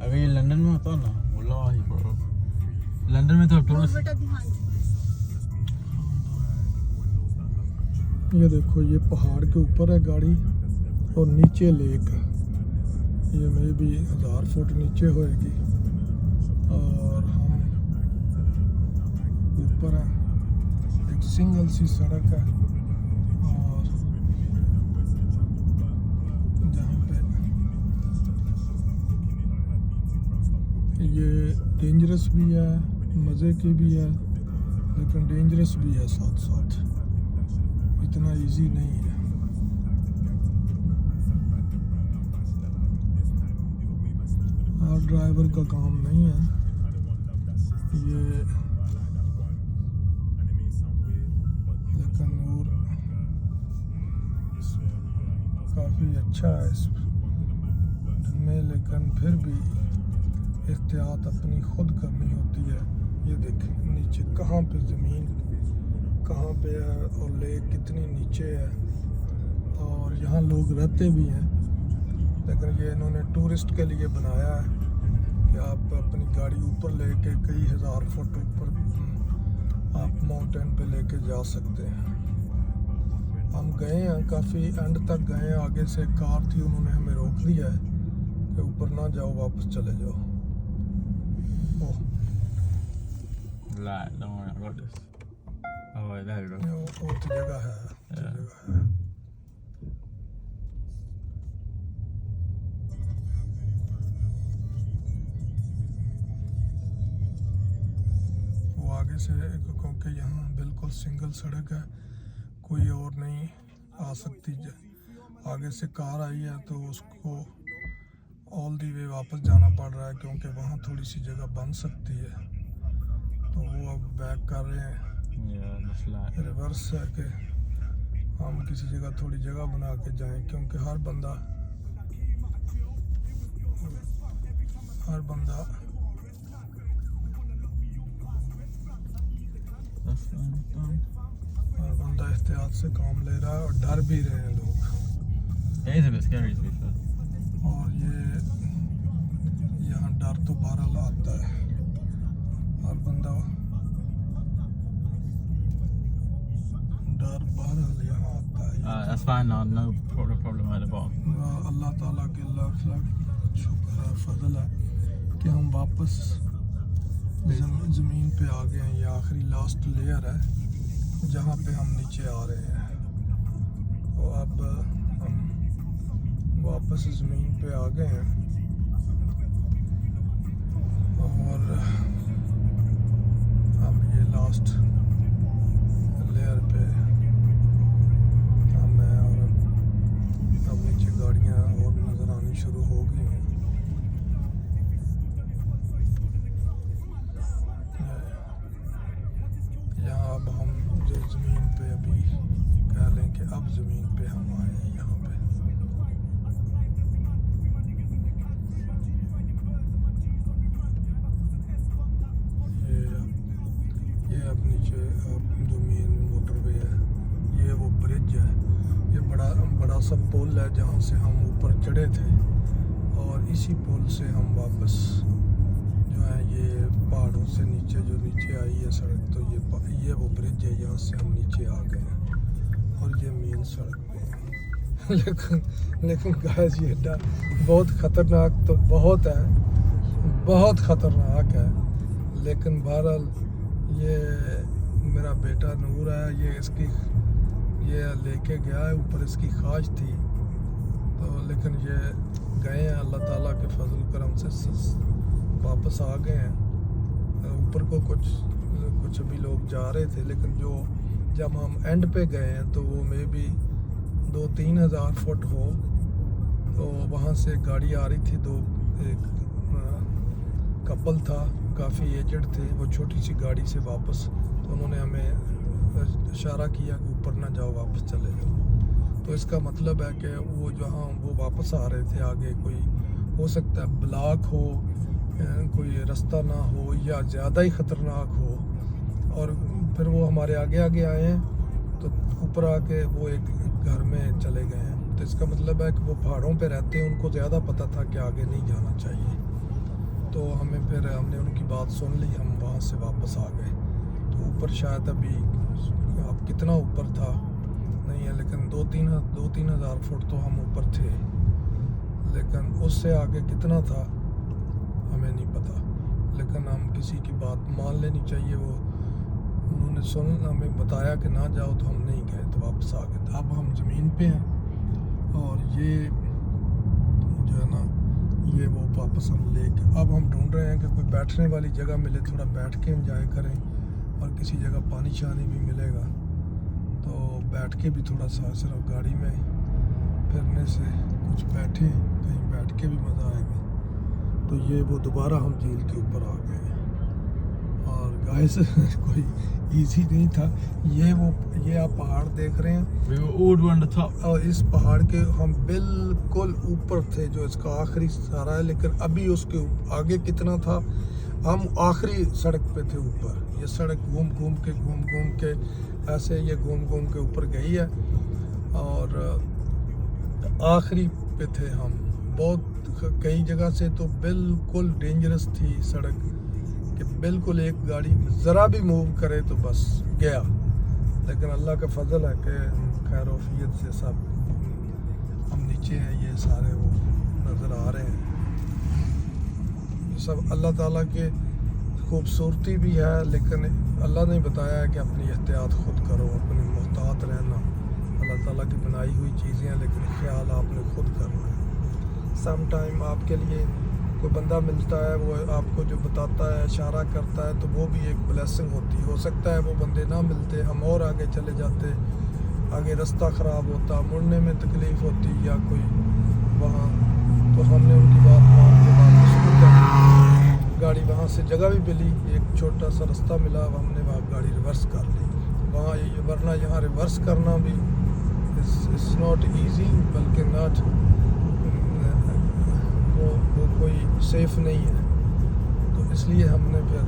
अगर ये लंदन में होता ना, वल्लाहि लंदन में तो टूरिस्ट। ये देखो, ये पहाड़ के ऊपर है गाड़ी और नीचे लेक है। ये मे भी 1000 फुट नीचे होएगी और हम ऊपर है। एक सिंगल सी सड़क है और जहाँ पे ये डेंजरस भी है, मज़े की भी है, लेकिन डेंजरस भी है साथ साथ, इतना इजी नहीं है। और ड्राइवर का काम नहीं है ये, लेकिन और काफ़ी अच्छा है इसमें, लेकिन फिर भी एहतियात अपनी खुद करनी होती है। ये देखें नीचे कहाँ पे ज़मीन कहाँ पे है और लेक कितनी नीचे है, और यहाँ लोग रहते भी हैं, लेकिन ये इन्होंने टूरिस्ट के लिए बनाया है कि आप अपनी गाड़ी ऊपर लेके कई हज़ार फुट ऊपर आप माउंटेन पे लेके जा सकते हैं। हम गए हैं, काफ़ी एंड तक गए हैं, आगे से कार थी, उन्होंने हमें रोक दिया है कि ऊपर ना जाओ, वापस चले जाओ। ओह Right, don't worry, I got this. Oh wait, there we go. वो तो जगह है, Yeah. जगह है। वो आगे से क्योंकि यहाँ बिल्कुल सिंगल सड़क है, कोई और नहीं आ सकती। आगे से कार आई है तो उसको ऑल दी वे वापस जाना पड़ रहा है, क्योंकि वहाँ थोड़ी सी जगह बन सकती है, तो वो अब बैक कर रहे हैं। Yeah, that's like. रिवर्स है कि हम किसी जगह थोड़ी जगह बना के जाएं, क्योंकि हर बंदा That's fine. हर बंदा एहतियात से काम ले रहा है और डर भी रहे हैं लोग। It is a bit scary to be fair. और ये यहाँ डर तो बहरहाल आता है, हर बंदा डर बहरहाल यहाँ आता है। That's fine now. No problem at the bottom. अल्लाह ताला के लाख शुक्र है, फजल है कि हम वापस ज़मीन पे आ गए हैं। ये आखिरी लास्ट लेयर है जहाँ पे हम नीचे आ रहे हैं, तो अब हम वापस ज़मीन पे आ गए हैं और अब ये लास्ट लेयर पे हम हैं और अब नीचे गाड़ियाँ और नज़र आनी शुरू हो गई हैं। यहाँ अब हम जो ज़मीन पे अभी कह लें कि अब ज़मीन पे हम आए हैं, यहाँ पे ये अब नीचे जो मेन मोटरवे है, ये वो ब्रिज है, ये बड़ा सा पुल है जहाँ से हम ऊपर चढ़े थे, और इसी पुल से हम वापस जो है ये पहाड़ों से नीचे जो नीचे आई है सड़क, तो ये वो ब्रिज है, यहाँ से हम नीचे आ गए हैं और ये मेन सड़क पे है। लेकिन गाइस ये बहुत ख़तरनाक तो बहुत है, बहुत ख़तरनाक है, लेकिन बहरहाल ये मेरा बेटा नूर है, ये लेके गया है ऊपर, इसकी ख्वाहिश थी, तो लेकिन ये गए हैं, अल्लाह ताला के फजल करम से वापस आ गए हैं। ऊपर को कुछ अभी लोग जा रहे थे, लेकिन जब हम एंड पे गए हैं तो वो मे भी 2-3 हज़ार फुट हो, तो वहाँ से गाड़ी आ रही थी, एक कपल था, काफ़ी एजड थे, वो छोटी सी गाड़ी से वापस, तो उन्होंने हमें इशारा किया कि ऊपर ना जाओ, वापस चले जाओ। तो इसका मतलब है कि वो जहाँ वो वापस आ रहे थे, आगे कोई हो सकता है ब्लॉक हो, कोई रास्ता ना हो या ज़्यादा ही ख़तरनाक हो, और फिर वो हमारे आगे आगे आए हैं, तो ऊपर आके वो एक घर में चले गए हैं। तो इसका मतलब है कि वो पहाड़ों पे रहते हैं, उनको ज़्यादा पता था कि आगे नहीं जाना चाहिए। तो हमें फिर हमने उनकी बात सुन ली, हम वहाँ से वापस आ गए। तो ऊपर शायद अभी अब कितना ऊपर था नहीं है, लेकिन 2-3 हज़ार फुट तो हम ऊपर थे, लेकिन उससे आगे कितना था हमें नहीं पता। लेकिन हम किसी की बात मान लेनी चाहिए। वो उन्होंने हमें बताया कि ना जाओ, तो हम नहीं गए, तो वापस आ गए। तो अब हम ज़मीन पे हैं और ये जो है ना, ये वो वापस हम लेके अब हम ढूंढ रहे हैं कि कोई बैठने वाली जगह मिले, थोड़ा बैठ के एंजॉय करें, और किसी जगह पानी शानी भी मिलेगा तो बैठ के भी थोड़ा सा, सिर्फ गाड़ी में फिरने से कुछ बैठें, कहीं बैठ के भी मज़ा आएगा। तो ये वो दोबारा हम झील के ऊपर आ गए। और गाइस कोई इजी नहीं था। ये आप पहाड़ देख रहे हैं, We were all on the top. और इस पहाड़ के हम बिल्कुल ऊपर थे, जो इसका आखिरी सहारा है। लेकिन अभी उसके आगे कितना था, हम आखिरी सड़क पे थे ऊपर। ये सड़क घूम घूम के ऐसे ये घूम के ऊपर गई है, और आखिरी पे थे हम। बहुत कई जगह से तो बिल्कुल डेंजरस थी सड़क, कि बिल्कुल एक गाड़ी ज़रा भी मूव करे तो बस गया। लेकिन अल्लाह का फजल है कि खैर वफियत से सब हम नीचे हैं, ये सारे वो नज़र आ रहे हैं। ये सब अल्लाह ताला के खूबसूरती भी है, लेकिन अल्लाह ने बताया है कि अपनी एहतियात खुद करो, अपनी मोहतात रहना। अल्लाह ताला की बनाई हुई चीज़ें हैं, लेकिन ख्याल आपने खुद करना है। सम टाइम आपके लिए कोई बंदा मिलता है, वो आपको जो बताता है, इशारा करता है, तो वो भी एक ब्लेसिंग होती है। हो सकता है वो बंदे ना मिलते, हम और आगे चले जाते, आगे रास्ता ख़राब होता, मुड़ने में तकलीफ़ होती या कोई वहाँ, तो हमने उनकी बात मान के वापस मुड़ जाती। गाड़ी वहाँ से जगह भी मिली, एक छोटा सा रास्ता मिला, हमने वहाँ गाड़ी रिवर्स कर ली वहाँ। वरना यहाँ रिवर्स करना भी इट्स नॉट ईजी, बल्कि नॉट वो कोई सेफ़ नहीं है। तो इसलिए हमने फिर